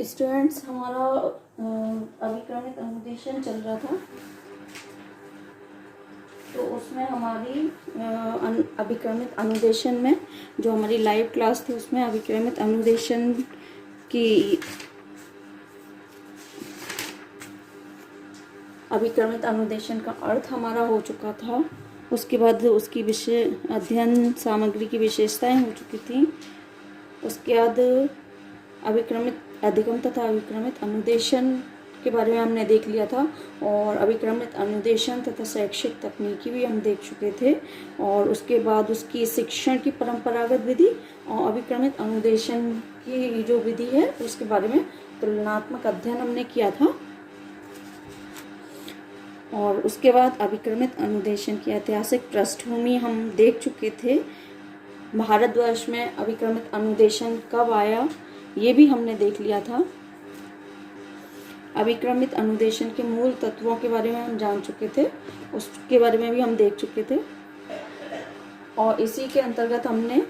Students, हमारा अभिक्रमित अनुदेशन चल रहा था। तो उसमें हमारी अभिक्रमित अनुदेशन में जो हमारी लाइव क्लास थी उसमें अभिक्रमित अनुदेशन की अभिक्रमित अनुदेशन का अर्थ हमारा हो चुका था। उसके बाद उसकी विषय अध्ययन सामग्री की विशेषताएं हो चुकी थी। उसके बाद अभिक्रमित अधिगम तथा अभिक्रमित अनुदेशन के बारे में हमने देख लिया था और अभिक्रमित अनुदेशन तथा शैक्षिक तकनीकी भी हम देख चुके थे। और उसके बाद उसकी शिक्षण की परंपरागत विधि और अभिक्रमित अनुदेशन की जो विधि है उसके बारे में तुलनात्मक अध्ययन हमने किया था। और उसके बाद अभिक्रमित अनुदेशन की ऐतिहासिक पृष्ठभूमि हम देख चुके थे। भारतवर्ष में अभिक्रमित अनुदेशन कब आया ये भी हमने देख लिया था। अभिक्रमित अनुदेशन के मूल तत्वों के बारे में हम जान चुके थे, उसके बारे में भी हम देख चुके थे। और इसी के अंतर्गत हमने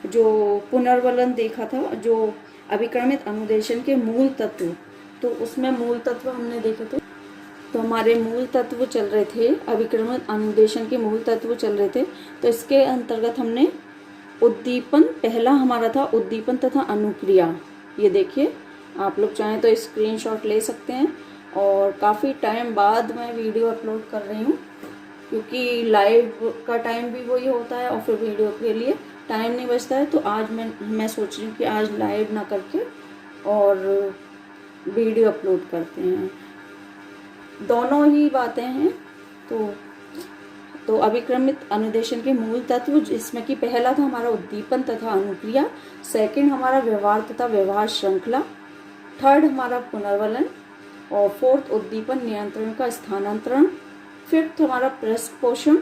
जो पुनर्वलन देखा था, जो अभिक्रमित अनुदेशन के मूल तत्व, तो उसमें मूल तत्व हमने देखे थे। तो हमारे मूल तत्व चल रहे थे, अभिक्रमित अनुदेशन के मूल तत्व चल रहे थे। तो इसके अंतर्गत हमने उद्दीपन, पहला हमारा था उद्दीपन तथा अनुक्रिया। ये देखिए, आप लोग चाहें तो स्क्रीनशॉट ले सकते हैं। और काफ़ी टाइम बाद मैं वीडियो अपलोड कर रही हूँ क्योंकि लाइव का टाइम भी वही होता है और फिर वीडियो के लिए टाइम नहीं बचता है। तो आज मैं सोच रही हूँ कि आज लाइव ना करके और वीडियो अपलोड करते हैं। दोनों ही बातें हैं। तो अभिक्रमित अनुदेशन के मूल तत्व, जिसमें कि पहला था हमारा उद्दीपन तथा अनुक्रिया, सेकंड हमारा व्यवहार तथा व्यवहार श्रृंखला, थर्ड हमारा पुनर्वलन और फोर्थ उद्दीपन नियंत्रण का स्थानांतरण, फिफ्थ हमारा पृष्ठपोषण,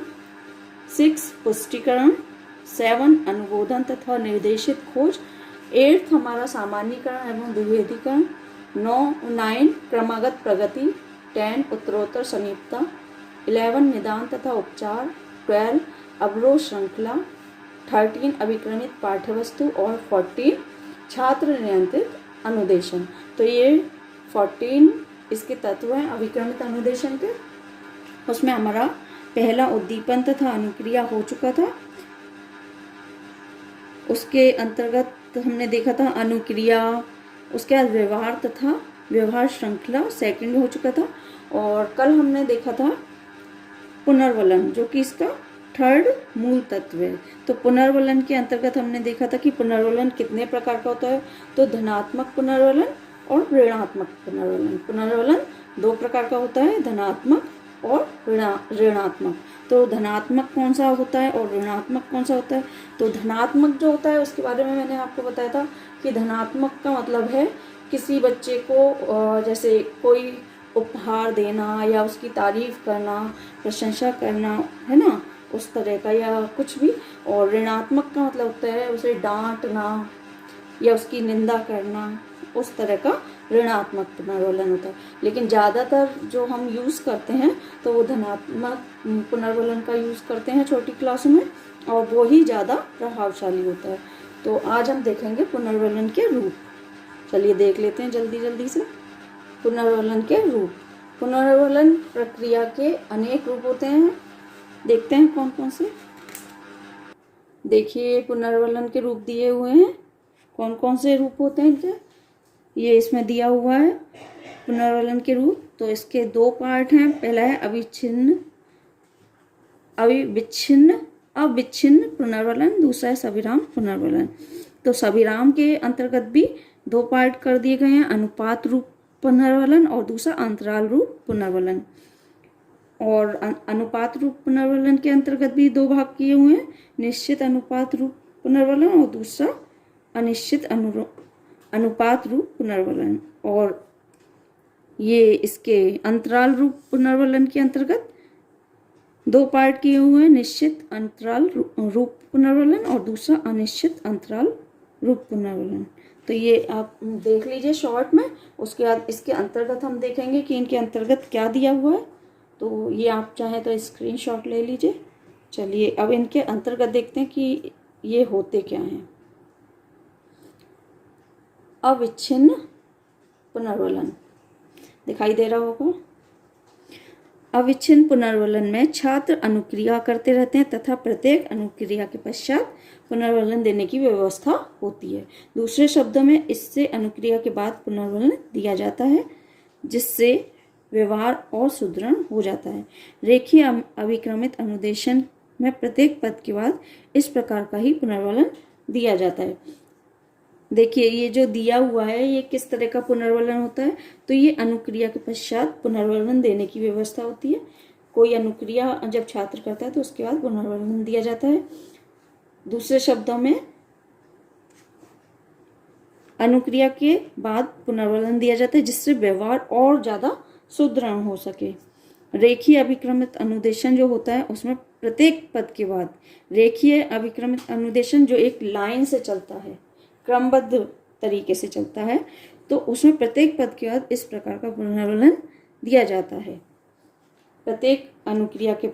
सिक्स पुष्टिकरण, सेवन अनुबोधन तथा निर्देशित खोज, एट्थ हमारा सामान्यीकरण एवं विभेदीकरण, नाइन क्रमागत प्रगति, 10 उत्तरोत्तर समीपता, 11 निदान तथा उपचार, 12 अवरोध श्रृंखला, 13 अभिक्रमित पाठ्यवस्तु और 14 छात्र नियंत्रित अनुदेशन। तो ये 14 इसके तत्व हैं अभिक्रमित अनुदेशन के। उसमें हमारा पहला उद्दीपन तथा अनुक्रिया हो चुका था। उसके अंतर्गत हमने देखा था अनुक्रिया, उसके बाद व्यवहार तथा व्यवहार श्रृंखला सेकंड हो चुका था। और कल हमने देखा था पुनर्वलन, जो कि इसका थर्ड मूल तत्व है। तो पुनर्वलन के अंतर्गत हमने देखा था कि पुनर्वलन कितने प्रकार का होता है। तो धनात्मक पुनर्वलन और ऋणात्मक पुनर्वलन। पुनर्वलन दो प्रकार का होता है, धनात्मक और ऋणात्मक। तो धनात्मक कौन सा होता है और ऋणात्मक कौन सा होता है। तो धनात्मक जो होता है उसके बारे में मैंने आपको बताया था कि धनात्मक का मतलब है किसी बच्चे को जैसे कोई उपहार देना या उसकी तारीफ करना, प्रशंसा करना, है ना, उस तरह का या कुछ भी। और ऋणात्मक का मतलब होता है उसे डांटना या उसकी निंदा करना, उस तरह का ऋणात्मक पुनर्वलन होता है। लेकिन ज़्यादातर जो हम यूज़ करते हैं तो वो धनात्मक पुनर्वलन का यूज़ करते हैं छोटी क्लासों में, और वो ही ज़्यादा प्रभावशाली होता है। तो आज हम देखेंगे पुनर्वलन के रूप। चलिए देख लेते हैं जल्दी से। पुनर्वलन के रूप। पुनर्वलन प्रक्रिया के अनेक रूप होते हैं। देखते हैं कौन कौन से। देखिए, पुनर्वलन के रूप दिए हुए हैं। कौन कौन से रूप होते हैं इनके, ये इसमें दिया हुआ है पुनर्वलन के रूप। तो इसके दो पार्ट हैं। पहला है अविच्छिन्न पुनर्वलन, दूसरा है सविराम पुनर्वलन। तो सविराम के अंतर्गत भी दो पार्ट कर दिए गए हैं, अनुपात रूप पुनर्वलन और दूसरा अंतराल रूप पुनर्वलन। और अनुपात रूप पुनर्वलन के अंतर्गत भी दो भाग किए हुए हैं, निश्चित अनुपात रूप पुनर्वलन और दूसरा अनिश्चित अनुपात रूप पुनर्वलन। और ये इसके अंतराल रूप पुनर्वलन के अंतर्गत दो पार्ट किए हुए हैं, निश्चित अंतराल रूप पुनर्वलन और दूसरा अनिश्चित अंतराल रूप पुनर्वलन। तो ये आप देख लीजिए शॉर्ट में। उसके बाद इसके अंतर्गत हम देखेंगे कि इनके अंतर्गत क्या दिया हुआ है। तो ये आप चाहें तो स्क्रीनशॉट ले लीजिए। चलिए अब इनके अंतर्गत देखते हैं कि ये होते क्या हैं। अविच्छिन्न पुनर्वलन दिखाई दे रहा होगा। अविच्छिन्न पुनर्वलन में छात्र अनुक्रिया करते रहते हैं तथा प्रत्येक अनुक्रिया के पश्चात पुनर्वलन देने की व्यवस्था होती है। दूसरे शब्दों में इससे अनुक्रिया के बाद पुनर्वलन दिया जाता है, जिससे व्यवहार और सुदृढ़ हो जाता है। रेखीय अभिक्रमित अनुदेशन में प्रत्येक पद के बाद इस प्रकार का ही पुनर्वलन दिया जाता है। देखिए ये जो दिया हुआ है ये किस तरह का पुनर्वलन होता है, तो ये अनुक्रिया के पश्चात पुनर्वलन देने की व्यवस्था होती है। कोई अनुक्रिया जब छात्र करता है तो उसके बाद पुनर्वलन दिया जाता है। दूसरे शब्दों में अनुक्रिया के बाद पुनर्वलन दिया जाता है, जिससे व्यवहार और ज्यादा सुदृढ़ हो सके। रेखीय अभिक्रमित अनुदेशन जो होता है उसमें प्रत्येक पद के बाद, रेखीय अभिक्रमित अनुदेशन जो एक लाइन से चलता है, क्रमबद्ध तरीके से चलता है, तो उसमें प्रत्येक पद के बाद इस प्रकार का पुनर्वलन दिया जाता है। प्रत्येक अनुक्रिया के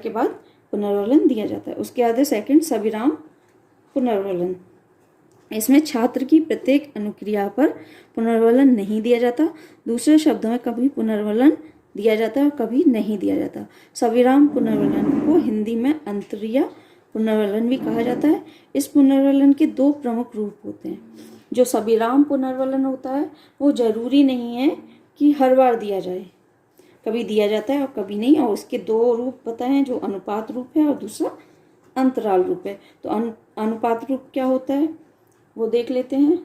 बाद पुनर्वलन दिया जाता है। उसके बाद है सेकंड सविराम पुनर्वलन। इसमें छात्र की प्रत्येक अनुक्रिया पर पुनर्वलन नहीं दिया जाता। दूसरे शब्दों में कभी पुनर्वलन दिया जाता है और कभी नहीं दिया जाता। सविराम पुनर्वलन को हिंदी में अंतरिया पुनर्वलन भी कहा जाता है। इस पुनर्वलन के दो प्रमुख रूप होते हैं। जो सविराम पुनर्वलन होता है वो जरूरी नहीं है कि हर बार दिया जाए, कभी दिया जाता है और कभी नहीं। और उसके दो रूप बताए हैं, जो अनुपात रूप है और दूसरा अंतराल रूप है। तो अनुपात रूप क्या होता है वो देख लेते हैं।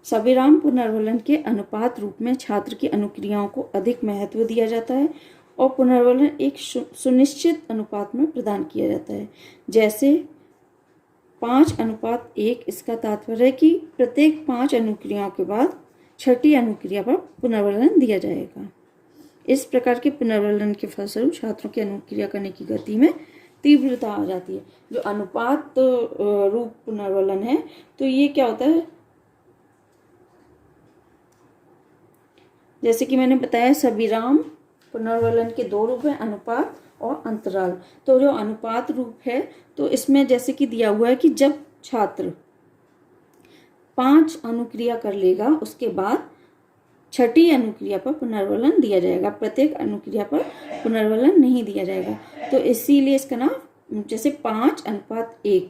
सविराम पुनर्वलन के अनुपात रूप में छात्र की अनुक्रियाओं को अधिक महत्व दिया जाता है और पुनर्वलन एक सुनिश्चित अनुपात में प्रदान किया जाता है, जैसे 5:1। इसका तात्पर्य है कि प्रत्येक 5 अनुक्रियाओं के बाद छठी अनुक्रिया पर पुनर्वलन दिया जाएगा। इस प्रकार के पुनर्वलन के फलस्वरूप छात्रों की अनुक्रिया करने की गति में तीव्रता आ जाती है। जो अनुपात रूप पुनर्वलन है तो ये क्या होता है, जैसे कि मैंने बताया सविराम पुनर्वलन के दो रूप हैं, अनुपात और अंतराल। तो जो अनुपात रूप है तो इसमें जैसे कि दिया हुआ है कि जब छात्र 5 अनुक्रिया कर लेगा उसके बाद छठी अनुक्रिया पर पुनर्वलन दिया जाएगा, प्रत्येक अनुक्रिया पर पुनर्वलन नहीं दिया जाएगा। तो इसीलिए इसका नाम जैसे 5:1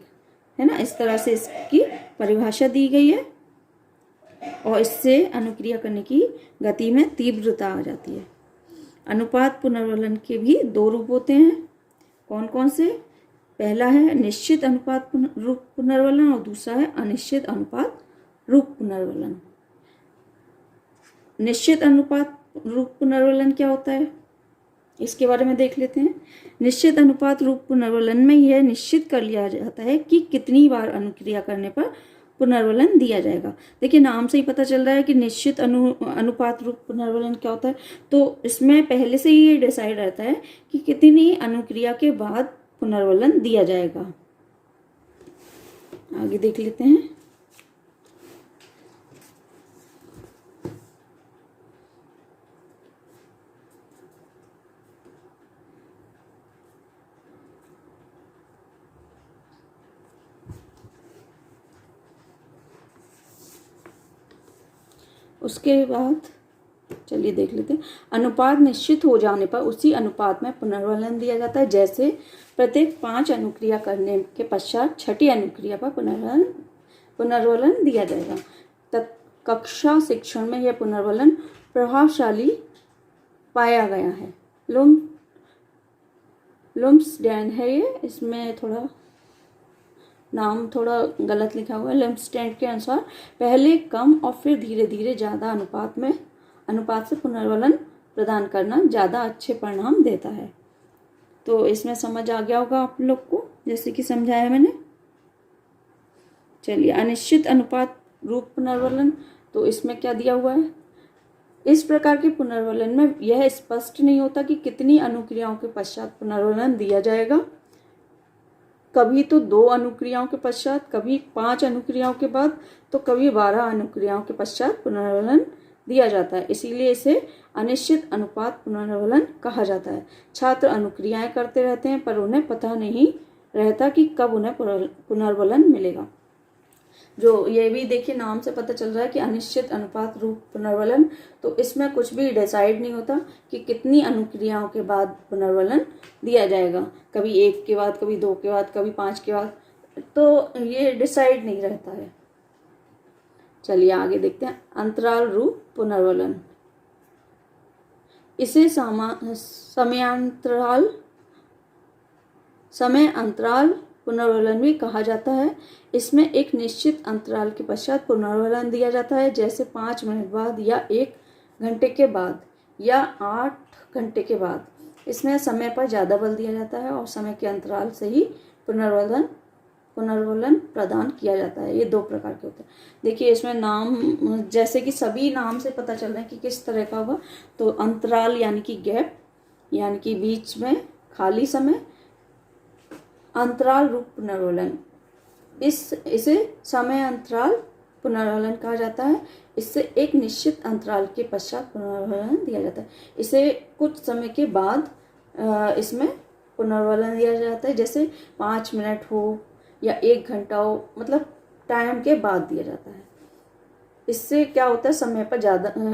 है ना, इस तरह से इसकी परिभाषा दी गई है और इससे अनुक्रिया करने की गति में तीव्रता आ जाती है। अनुपात पुनर्वलन के भी दो रूप होते हैं। कौन कौन से? पहला है निश्चित अनुपात रूप पुनर्वलन और दूसरा है अनिश्चित अनुपात रूप पुनर्वलन। निश्चित अनुपात रूप पुनर्वलन क्या होता है इसके बारे में देख लेते हैं। निश्चित अनुपात रूप पुनर्वलन में यह निश्चित कर लिया जाता है कि कितनी बार अनुक्रिया करने पर पुनर्वलन दिया जाएगा। देखिए नाम से ही पता चल रहा है कि निश्चित अनुपात रूप पुनर्वलन क्या होता है। तो इसमें पहले से ही ये डिसाइड रहता है कि कितनी अनुक्रिया के बाद पुनर्वलन दिया जाएगा। आगे देख लेते हैं। उसके बाद चलिए देख लेते हैं। अनुपात निश्चित हो जाने पर उसी अनुपात में पुनर्वलन दिया जाता है। जैसे प्रत्येक 5 अनुक्रिया करने के पश्चात छठी अनुक्रिया पर पुनर्वलन दिया जाएगा। कक्षा शिक्षण में यह पुनर्वलन प्रभावशाली पाया गया है। लुम्सडेन है ये, इसमें थोड़ा नाम थोड़ा गलत लिखा हुआ है। लुम्सडेन के अनुसार पहले कम और फिर धीरे धीरे ज़्यादा अनुपात से पुनर्वलन प्रदान करना ज़्यादा अच्छे परिणाम देता है। तो इसमें समझ आ गया होगा आप लोग को, जैसे कि समझाया मैंने। चलिए अनिश्चित अनुपात रूप पुनर्वलन, तो इसमें क्या दिया हुआ है। इस प्रकार के पुनर्वलन में यह स्पष्ट नहीं होता कि कितनी अनुक्रियाओं के पश्चात पुनर्वलन दिया जाएगा। कभी तो 2 अनुक्रियाओं के पश्चात, कभी 5 अनुक्रियाओं के बाद, तो कभी 12 अनुक्रियाओं के पश्चात पुनर्वलन दिया जाता है। इसीलिए इसे अनिश्चित अनुपात पुनर्वलन कहा जाता है। छात्र अनुक्रियाएं करते रहते हैं पर उन्हें पता नहीं रहता कि कब उन्हें पुनर्वलन मिलेगा। जो ये भी देखिए नाम से पता चल रहा है कि अनिश्चित अनुपात रूप पुनर्वलन, तो इसमें कुछ भी डिसाइड नहीं होता कि कितनी अनुक्रियाओं के बाद पुनर्वलन दिया जाएगा, कभी 1 के बाद, कभी 2 के बाद, कभी 5 के बाद, तो ये डिसाइड नहीं रहता है। चलिए आगे देखते हैं अंतराल रूप पुनर्वलन। इसे समय अंतराल पुनर्वलन भी कहा जाता है। इसमें एक निश्चित अंतराल के पश्चात पुनर्वलन दिया जाता है, जैसे 5 मिनट बाद या 1 घंटे के बाद या 8 घंटे के बाद। इसमें समय पर ज़्यादा बल दिया जाता है और समय के अंतराल से ही पुनर्वलन प्रदान किया जाता है। ये 2 प्रकार के होते हैं। देखिए इसमें नाम जैसे कि सभी नाम से पता चल रहा है कि किस तरह का होगा। तो अंतराल यानी कि गैप, यानी कि बीच में खाली समय, अंतराल रूप पुनर्वलन, इसे समय अंतराल पुनर्वलन कहा जाता है। इससे एक निश्चित अंतराल के पश्चात पुनर्वलन दिया जाता है। इसे कुछ समय के बाद इसमें पुनर्वलन दिया जाता है, जैसे 5 मिनट हो या 1 घंटा हो, मतलब टाइम के बाद दिया जाता है। इससे क्या होता है,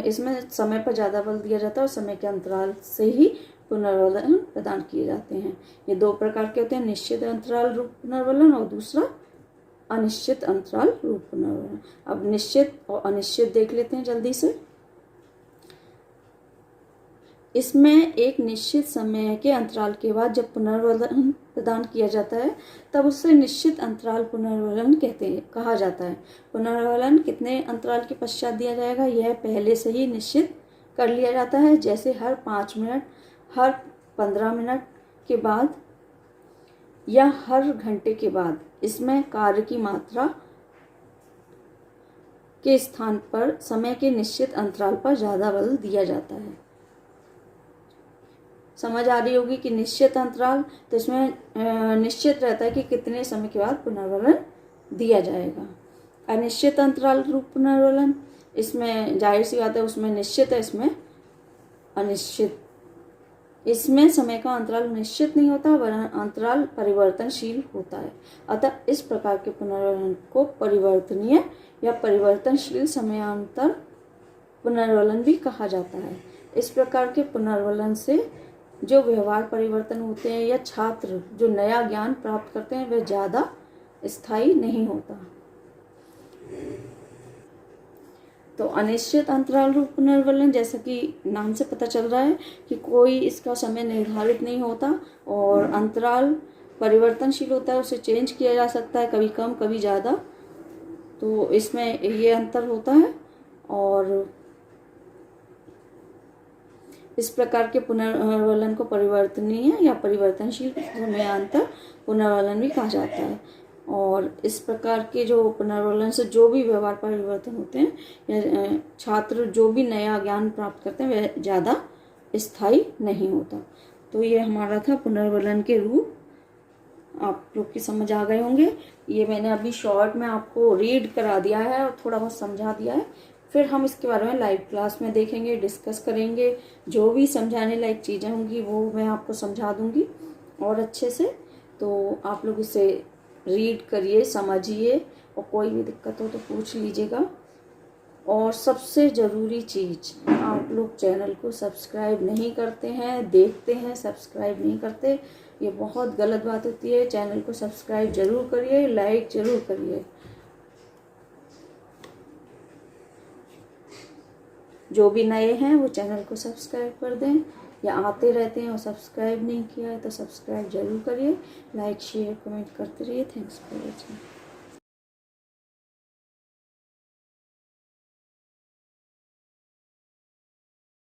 इसमें समय पर ज़्यादा बल दिया जाता है और समय के अंतराल से ही पुनर्वलन प्रदान किए जाते हैं। ये 2 प्रकार के होते हैं, निश्चित अंतराल रूप पुनर्वलन और दूसरा अनिश्चित अंतराल रूप पुनर्वलन। अब निश्चित और अनिश्चित देख लेते हैं जल्दी से। इसमें एक निश्चित समय के अंतराल के बाद जब पुनर्वलन प्रदान किया जाता है तब उससे निश्चित अंतराल पुनर्वलन कहा जाता है। पुनर्वलन कितने अंतराल के पश्चात दिया जाएगा, यह पहले से ही निश्चित कर लिया जाता है, जैसे हर 5 मिनट, हर 15 मिनट के बाद या हर घंटे के बाद। इसमें कार्य की मात्रा के स्थान पर समय के निश्चित अंतराल पर ज़्यादा बल दिया जाता है। समझ आ रही होगी कि निश्चित अंतराल, तो इसमें निश्चित रहता है कि कितने समय के बाद पुनर्वलन दिया जाएगा। अनिश्चित अंतराल रूप पुनर्वलन, इसमें जाहिर सी बात है उसमें निश्चित है, इसमें अनिश्चित। इसमें समय का अंतराल निश्चित नहीं होता, वरन अंतराल परिवर्तनशील होता है। अतः इस प्रकार के पुनर्वलन को परिवर्तनीय या परिवर्तनशील समयांतर पुनर्वलन भी कहा जाता है। इस प्रकार के पुनर्वलन से जो व्यवहार परिवर्तन होते हैं या छात्र जो नया ज्ञान प्राप्त करते हैं वह ज़्यादा स्थायी नहीं होता। तो अनिश्चित अंतराल रूप पुनर्वलन, जैसा कि नाम से पता चल रहा है कि कोई इसका समय निर्धारित नहीं होता और अंतराल परिवर्तनशील होता है, उसे चेंज किया जा सकता है, कभी कम कभी ज़्यादा। तो इसमें ये अंतर होता है और इस प्रकार के पुनर्वलन को परिवर्तनीय या परिवर्तनशील समयांतर पुनर्वलन भी कहा जाता है। और इस प्रकार के जो पुनर्वलन से जो भी व्यवहार परिवर्तन होते हैं या छात्र जो भी नया ज्ञान प्राप्त करते हैं वह ज़्यादा स्थायी नहीं होता। तो ये हमारा था पुनर्वलन के रूप। आप लोग की समझ आ गए होंगे। ये मैंने अभी शॉर्ट में आपको रीड करा दिया है और थोड़ा बहुत समझा दिया है। फिर हम इसके बारे में लाइव क्लास में देखेंगे, डिस्कस करेंगे। जो भी समझाने लायक चीज़ें होंगी वो मैं आपको समझा दूंगी और अच्छे से। तो आप लोग इसे रीड करिए, समझिए और कोई भी दिक्कत हो तो पूछ लीजिएगा। और सबसे ज़रूरी चीज़, आप लोग चैनल को सब्सक्राइब नहीं करते हैं, देखते हैं सब्सक्राइब नहीं करते, ये बहुत गलत बात होती है। चैनल को सब्सक्राइब ज़रूर करिए, लाइक ज़रूर करिए। जो भी नए हैं वो चैनल को सब्सक्राइब कर दें, या आते रहते हैं और सब्सक्राइब नहीं किया है तो सब्सक्राइब ज़रूर करिए। लाइक शेयर कमेंट करते रहिए। Thanks for watching.